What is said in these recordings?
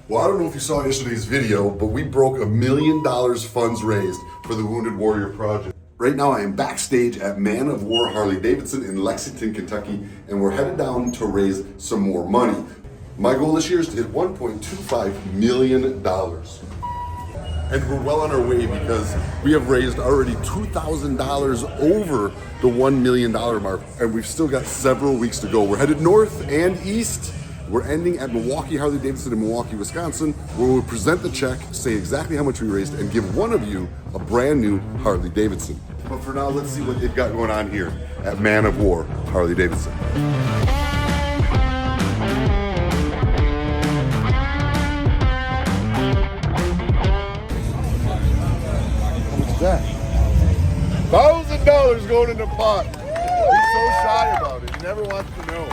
Well, I don't know if you saw yesterday's video, but we broke $1 million funds raised for the Wounded Warrior Project. Right now I am backstage at Man of War Harley-Davidson in Lexington, Kentucky, and we're headed down to raise some more money. My goal this year is to hit $1.25 million. And we're well on our way because we have raised already $2,000 over the $1 million mark, and we've still got several weeks to go. We're headed north and east. We're ending at Milwaukee Harley-Davidson in Milwaukee, Wisconsin, where we'll present the check, say exactly how much we raised, and give one of you a brand new Harley-Davidson. But for now, let's see what they've got going on here at Man of War Harley-Davidson. That $1,000 going in the pot. He's so shy about it. He never wants to know.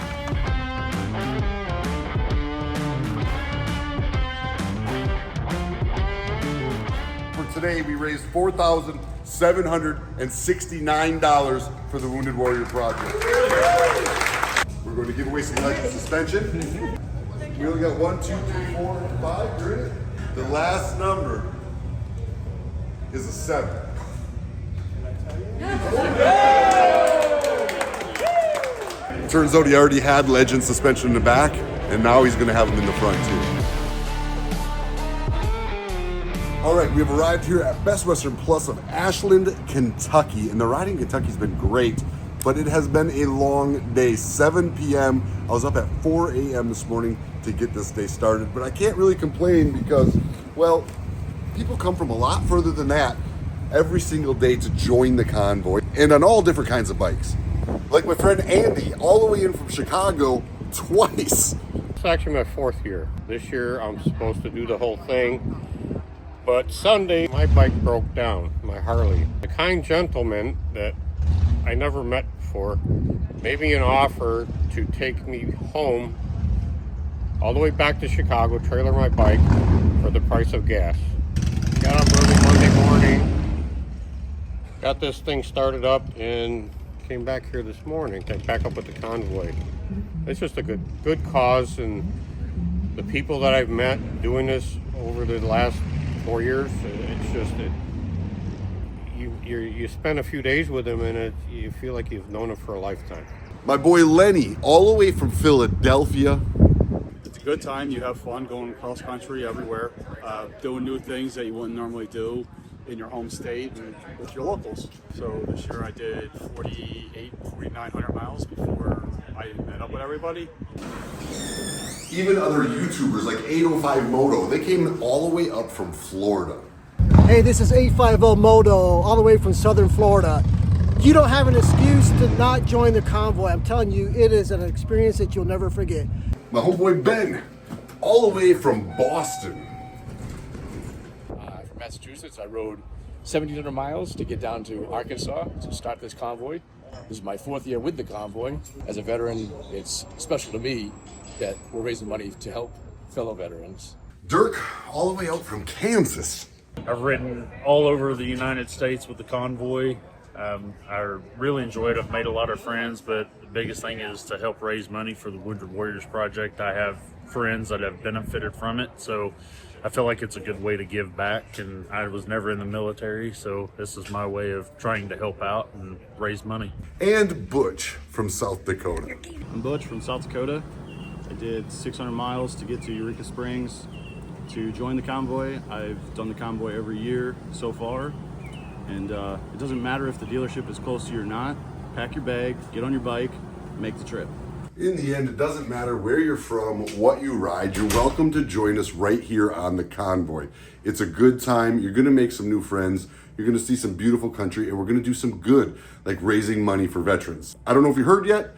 For today, we raised $4,769 for the Wounded Warrior Project. We're going to give away some electric suspension. We only got 1, 2, 3, 4, 5. You're in it. The last number is a 7. Turns out he already had Legend suspension in the back, and now he's going to have them in the front too. All right, we have arrived here at Best Western Plus of Ashland, Kentucky, and the ride in Kentucky's been great, but it has been a long day. 7 p.m. I was up at 4 a.m. this morning to get this day started, but I can't really complain because, well, people come from a lot further than that every single day to join the convoy, and on all different kinds of bikes. Like my friend Andy, all the way in from Chicago twice. It's actually my 4th year. This year I'm supposed to do the whole thing, but Sunday my bike broke down, my Harley. A kind gentleman that I never met before made me an offer to take me home all the way back to Chicago, trailer my bike for the price of gas. Got up early Monday morning, got this thing started up, and came back here this morning, got back up with the convoy. It's just a good cause, and the people that I've met doing this over the last 4 years, it's just you spend a few days with them, and you feel like you've known them for a lifetime. My boy Lenny, all the way from Philadelphia. It's a good time. You have fun going cross country everywhere, doing new things that you wouldn't normally do in your home state and with your locals. So this year I did 4,900 miles before I met up with everybody. Even other YouTubers like 805 Moto, they came all the way up from Florida. Hey, this is 850 Moto, all the way from Southern Florida. You don't have an excuse to not join the convoy. I'm telling you, it is an experience that you'll never forget. My homeboy Ben, all the way from Boston. From Massachusetts, I rode 1,700 miles to get down to Arkansas to start this convoy. This is my 4th year with the convoy. As a veteran, it's special to me that we're raising money to help fellow veterans. Dirk, all the way out from Kansas. I've ridden all over the United States with the convoy. I really enjoyed it. I've made a lot of friends, but the biggest thing is to help raise money for the Wounded Warriors Project. I have friends that have benefited from it, so I feel like it's a good way to give back, and I was never in the military, so this is my way of trying to help out and raise money. And Butch from South Dakota. I'm Butch from South Dakota. I did 600 miles to get to Eureka Springs to join the convoy. I've done the convoy every year so far, and it doesn't matter if the dealership is close to you or not. Pack your bag, get on your bike, make the trip. In the end, it doesn't matter where you're from, what you ride, you're welcome to join us right here on the convoy. It's a good time. You're going to make some new friends. You're going to see some beautiful country, and we're going to do some good, like raising money for veterans. I don't know if you heard yet,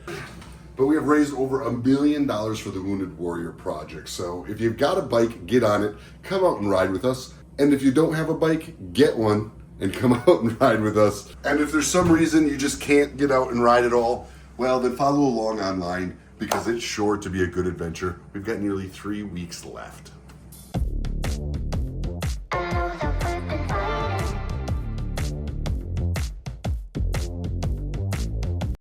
but we have raised over $1 million for the Wounded Warrior Project. So if you've got a bike, get on it, come out and ride with us. And if you don't have a bike, get one and come out and ride with us. And if there's some reason you just can't get out and ride at all, well, then follow along online because it's sure to be a good adventure. We've got nearly 3 weeks left.